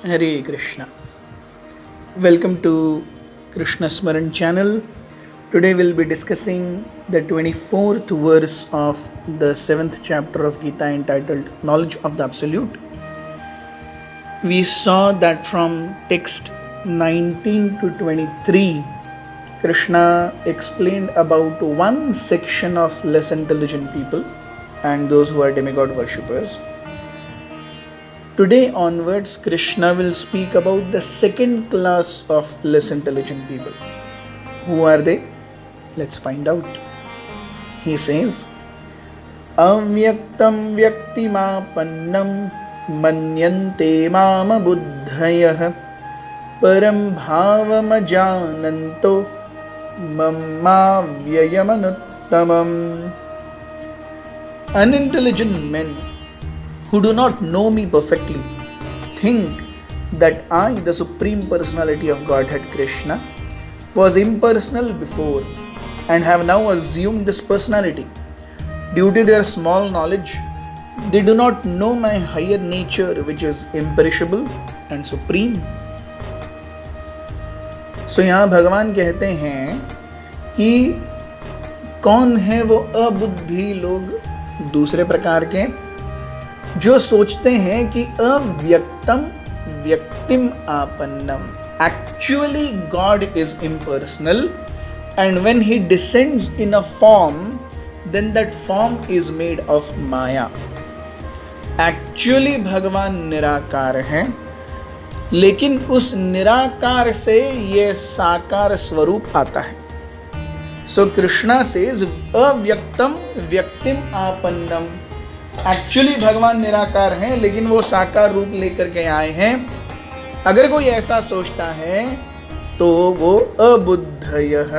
Hare Krishna. Welcome to Krishna Smaran channel. Today we'll be discussing the 24th verse of the 7th chapter of Gita entitled Knowledge of the Absolute. We saw that from text 19 to 23, Krishna explained about one section of less intelligent people and those who are demigod worshippers. Today onwards, Krishna will speak about the second class of less intelligent people. Who are they? Let's find out. He says, Avyaktam vyaktimapannam manyante mama buddhayah param bhavamajananto mamma vyayamanuttamam. Unintelligent men who do not know me perfectly think that I, the Supreme Personality of Godhead Krishna, was impersonal before and have now assumed this personality. Due to their small knowledge, they do not know my higher nature, which is imperishable and supreme. So यहाँ भगवान कहते हैं कि कौन है वो अबुद्धि लोग दूसरे प्रकार के जो सोचते हैं कि अव्यक्तम व्यक्तिम आपन्नम. Actually, God is impersonal, and when He descends in a form, then that form is made of Maya. Actually, भगवान निराकार हैं, लेकिन उस निराकार से ये साकार स्वरूप आता है. So Krishna says, अव्यक्तम व्यक्तिम आपन्नम. एक्चुअली भगवान निराकार हैं, लेकिन वो साकार रूप लेकर के आए हैं. अगर कोई ऐसा सोचता है तो वो अबुद्धयः,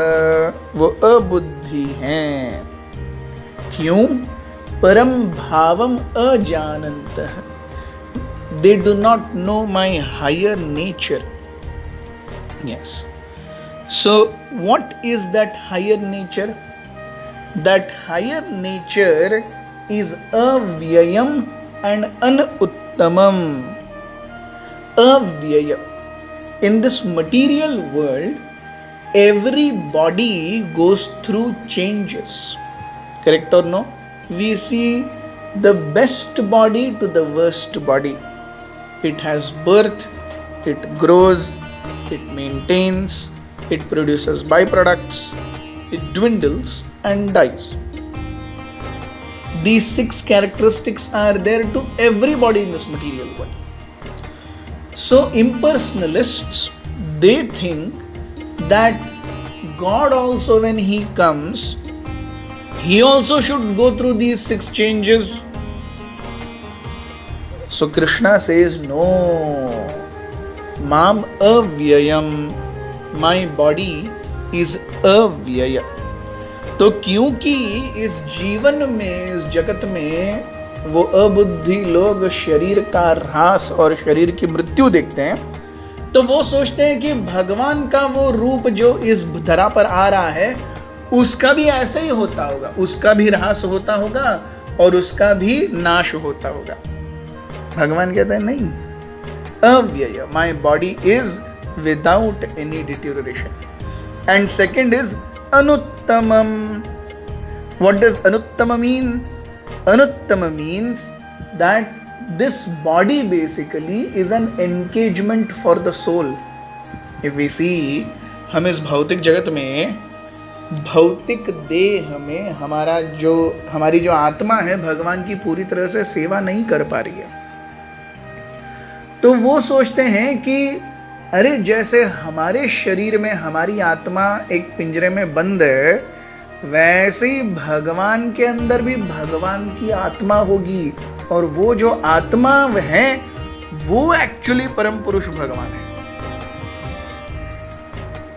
वो अबुद्धि हैं. क्यों? परम भावम अजानन्तः. They do not know my higher nature. Yes. So what is that higher nature? That higher nature is avyayam and anuttamam. Avyaya. In this material world, every body goes through changes. Correct or no? We see the best body to the worst body. It has birth, it grows, it maintains, it produces byproducts, it dwindles and dies. These 6 characteristics are there to everybody in this material world. So impersonalists, they think that God also, when He comes, He also should go through these 6 changes. So Krishna says, no, Mam avyayam, my body is avyaya. तो क्योंकि इस जीवन में, इस जगत में वो अबुद्धि लोग शरीर का ह्रास और शरीर की मृत्यु देखते हैं, तो वो सोचते हैं कि भगवान का वो रूप जो इस धरा पर आ रहा है उसका भी ऐसे ही होता होगा, उसका भी ह्रास होता होगा और उसका भी नाश होता होगा. भगवान कहते हैं नहीं, अव्यय, my body is without any deterioration. And second is anuttamam. What does anuttama mean? Anuttama means that this body basically is an engagement for the soul. If we see, हम इस भौतिक जगत में, भौतिक देह में हमारी जो आत्मा है भगवान की पूरी तरह से सेवा नहीं कर पा रही है. तो वो सोचते हैं कि अरे जैसे हमारे शरीर में हमारी आत्मा एक पिंजरे में बंद है, वैसे ही भगवान के अंदर भी भगवान की आत्मा होगी, और वो जो आत्मा है वो एक्चुअली परम पुरुष भगवान है.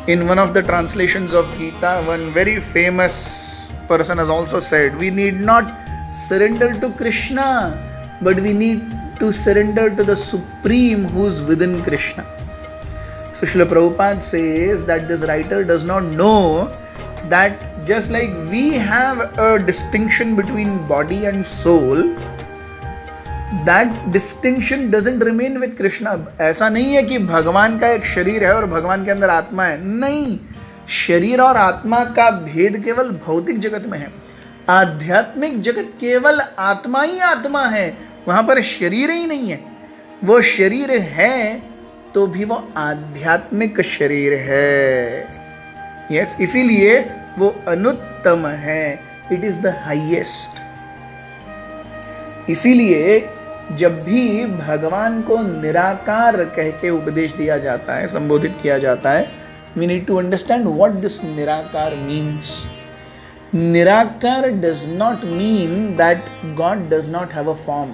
In one of the translations of Gita, one very famous person has also said, we need not surrender to Krishna, but we need to surrender to the Supreme who is within Krishna. So Srila Prabhupada says that this writer does not know that just like we have a distinction between body and soul, that distinction doesn't remain with Krishna. ऐसा नहीं है कि भगवान का एक शरीर है और भगवान के अंदर आत्मा है, नहीं, शरीर और आत्मा का भेद केवल भौतिक जगत में है। आध्यात्मिक जगत केवल आत्मा ही आत्मा है, वहां पर शरीर ही नहीं है। वो शरीर है तो भी वो आध्यात्मिक शरीर है। यस, इसीलिए वो अनुत्तम है, इट इज द हाईएस्ट। इसीलिए जब भी भगवान को निराकार कह के उपदेश दिया जाता है, संबोधित किया जाता है, we need to understand what this nirakar means. Nirakar does not mean that God does not have a form.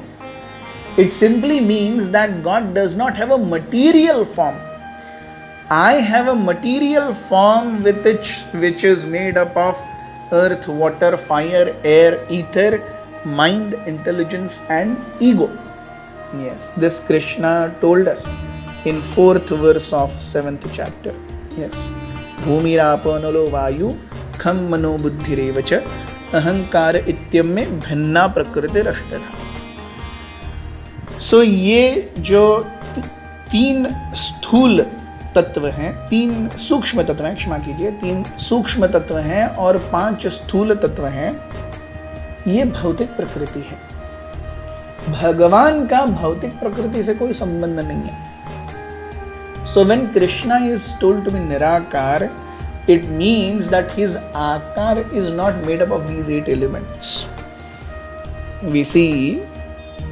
It simply means that God does not have a material form. I have a material form which is made up of earth, water, fire, air, ether, mind, intelligence and ego. Yes, this Krishna told us in 4th verse of 7th chapter. Yes, भूमिरापो नलो वायु खम मनो बुद्धिरेव च अहंकार इत्यम में भिन्ना प्रकृतिरष्टधा। सो ये जो 3 स्थूल तत्व हैं, 3 सूक्ष्म तत्व हैं, क्षमा कीजिए, 3 सूक्ष्म तत्व हैं और 5 स्थूल तत्व हैं, ये भौतिक प्रकृति है। भगवान का भौतिक प्रकृति से कोई संबंध नहीं है। So when Krishna is told to be Nirakar, it means that his Akar is not made up of these 8 elements. We see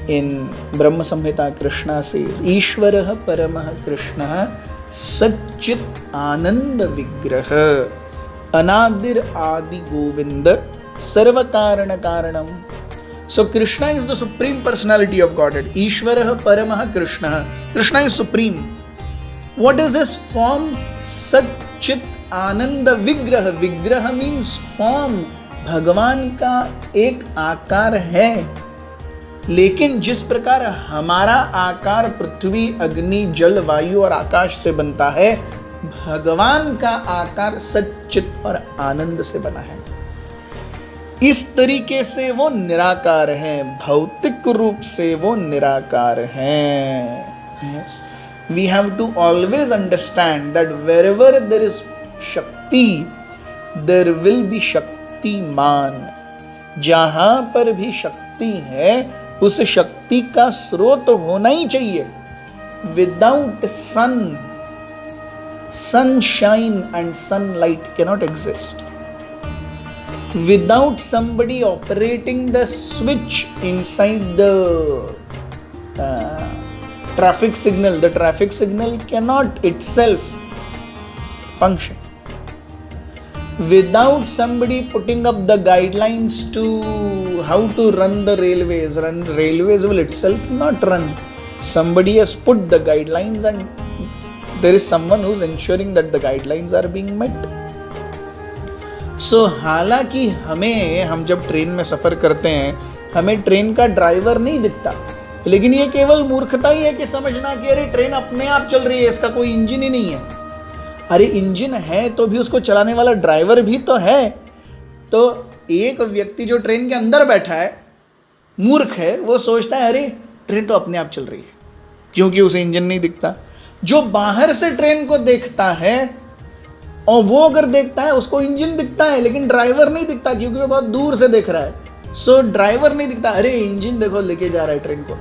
in Brahma Samhita, Krishna says, Ishwarah Paramah Krishnah Satchit Ananda Vigraha Anadir Adi Govinda Sarvakarana Karanam. So Krishna is the Supreme Personality of Godhead. Ishwarah Paramah Krishnah. Krishna is Supreme. What is his form? Satchit Ananda Vigraha. Vigraha means form. भगवान का एक आकार है, लेकिन जिस प्रकार हमारा आकार पृथ्वी, अग्नि, जल, वायु और आकाश से बनता है, भगवान का आकार सच्चित और आनंद से बना है। इस तरीके से वो निराकार है, भौतिक रूप से वो निराकार है। yes. We have to always understand that wherever there is Shakti, there will be Shaktiman. जहां पर भी शक्ति है, उस शक्ति का स्रोत होना ही चाहिए। Without sun, sunshine and sunlight cannot exist. Without somebody operating the switch inside the traffic signal, the traffic signal cannot itself function. Without somebody putting up the guidelines to how to run the railways will itself not run. Somebody has put the guidelines and there is someone who is ensuring that the guidelines are being met. So हालांकि हम जब train में सफर करते हैं, हमें train का driver नहीं दिखता, लेकिन ये केवल मूर्खता ही है कि समझना कि अरे ट्रेन अपने आप चल रही है, इसका कोई इंजन ही नहीं है। अरे इंजन है तो भी उसको चलाने वाला ड्राइवर भी तो है। तो एक व्यक्ति जो ट्रेन के अंदर बैठा है, मूर्ख है, वो सोचता है अरे ट्रेन तो अपने आप चल रही है, क्योंकि उसे इंजन नहीं दिखता। जो बाहर से ट्रेन को देखता है और वो अगर देखता है, उसको इंजन दिखता है लेकिन ड्राइवर नहीं दिखता, क्योंकि वो बहुत दूर से देख रहा है। सो ड्राइवर नहीं दिखता, अरे इंजन देखो लेके जा रहा है ट्रेन को,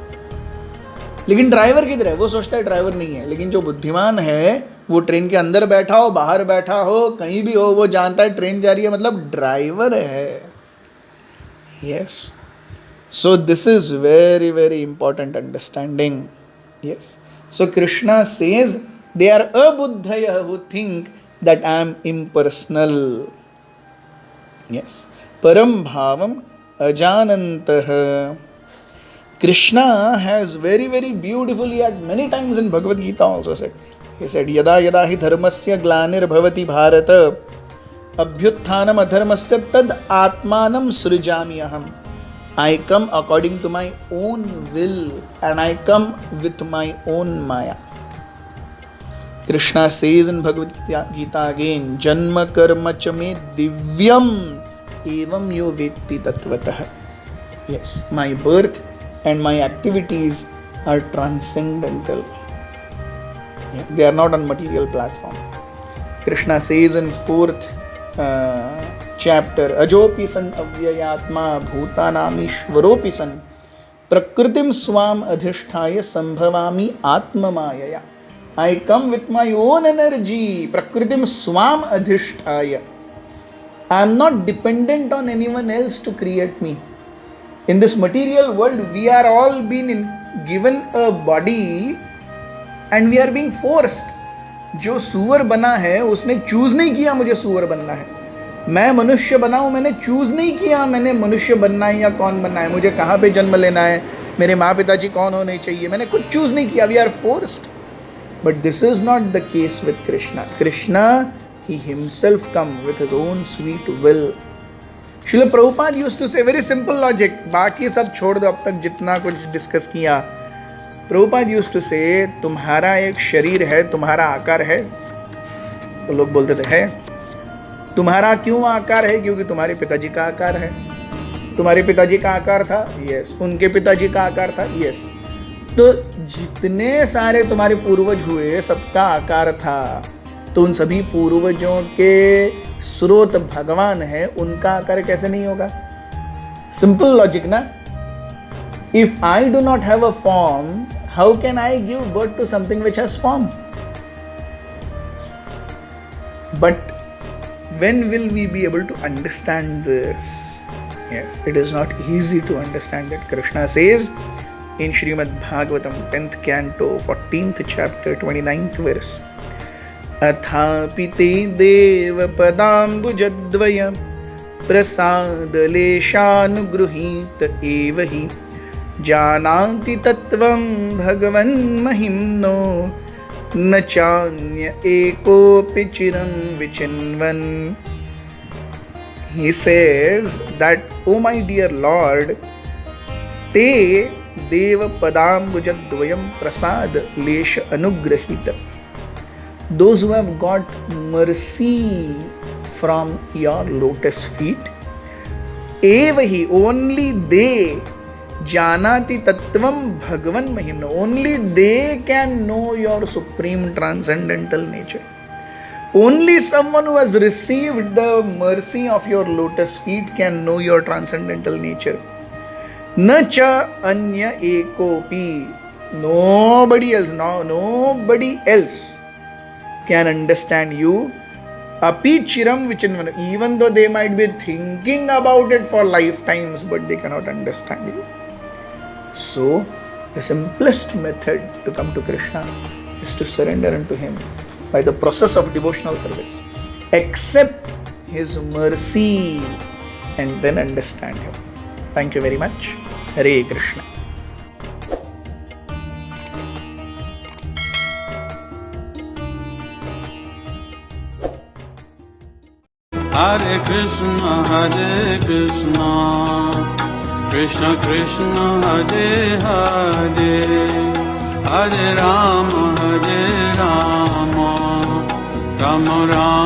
लेकिन ड्राइवर किधर है? वो सोचता है ड्राइवर नहीं है। लेकिन जो बुद्धिमान है वो ट्रेन के अंदर बैठा हो, बाहर बैठा हो, कहीं भी हो, वो जानता है ट्रेन जा रही है, मतलब ड्राइवर है। Yes, so this is very very important understanding. Yes, so Krishna says they are अबुद्धयः who think that I am impersonal. Yes, परम भावम अजानन्तः। Krishna has very very beautifully at many times in Bhagavad Gita also said, he said yada yada hi dharmasya glanirбhavati bharata abhyutthanam adharmasya tad atmanam srijami aham. I come according to my own will and I come with my own maya. Krishna says in Bhagavad Gita again, janma karma cha me divyam evam yo vetti tatvatah. Yes, my birth and my activities are transcendental. They are not on material platform. Krishna says in 4th chapter, Ajopi san avyayatma bhutanam ishvaropi san prakritim swam adhishthaya sambhavami atma mayaya. I come with my own energy, prakritim swam adhishthaya. I am not dependent on anyone else to create me. In this material world, we are all being given a body and we are being forced. जो सुअर बना है उसने choose नहीं किया मुझे सुअर बनना है. मैं मनुष्य बना हूं, मैंने चूज नहीं किया मैंने मनुष्य बनना है या कौन बनना है, मुझे कहाँ पे जन्म लेना है, मेरे माँ पिताजी कौन होने चाहिए, मैंने कुछ चूज नहीं किया. We are forced. But this is not the case with Krishna. Krishna, he himself come with his own sweet will. Srila Prabhupada used to say very simple logic. बाकी सब छोड़ दो, अब तक जितना कुछ डिस्कस किया. प्रभुपाद यूज्ड टू से, तुम्हारा एक शरीर है, तुम्हारा आकार है. तो लोग बोलते थे है. तुम्हारा क्यों आकार है? क्योंकि तुम्हारे पिताजी का आकार है. तुम्हारे पिताजी का आकार था, यस. उनके पिताजी का आकार था, यस. तो जितने सारे तुम्हारे पूर्वज हुए सबका आकार था. तो उन सभी पूर्वजों के स्रोत भगवान है, उनका आकार कैसे नहीं होगा? सिंपल लॉजिक ना. If I do not have a form, how can I give birth to something which has form? But when will we be able to understand this? Yes, it is not easy to understand it. Krishna says in Srimad Bhagavatam 10th canto 14th chapter 29th verse, Athapi te deva padambujadvaya prasadaleshanugruhita evahi जानाति तत्वं भगवन् महिम्नो न चान्य एकोपि चिरं विचिन्वन्. He says that, O my dear Lord, te deva padambujadvayam prasad lesha anugrahita. Those who have got mercy from your lotus feet, evahi, only they, Janati Tattvam Bhagavan Mahimna, only they can know your supreme transcendental nature. Only someone who has received the mercy of your lotus feet can know your transcendental nature. Nacha anya ekopi, nobody else can understand you. Api chiram vichinvana, even though they might be thinking about it for lifetimes, but they cannot understand you. So, the simplest method to come to Krishna is to surrender unto Him by the process of devotional service. Accept His mercy and then understand Him. Thank you very much. Hare Krishna. Hare Krishna, Hare Krishna, Krishna Krishna, Hare Hare, Hare Rama, Rama Rama,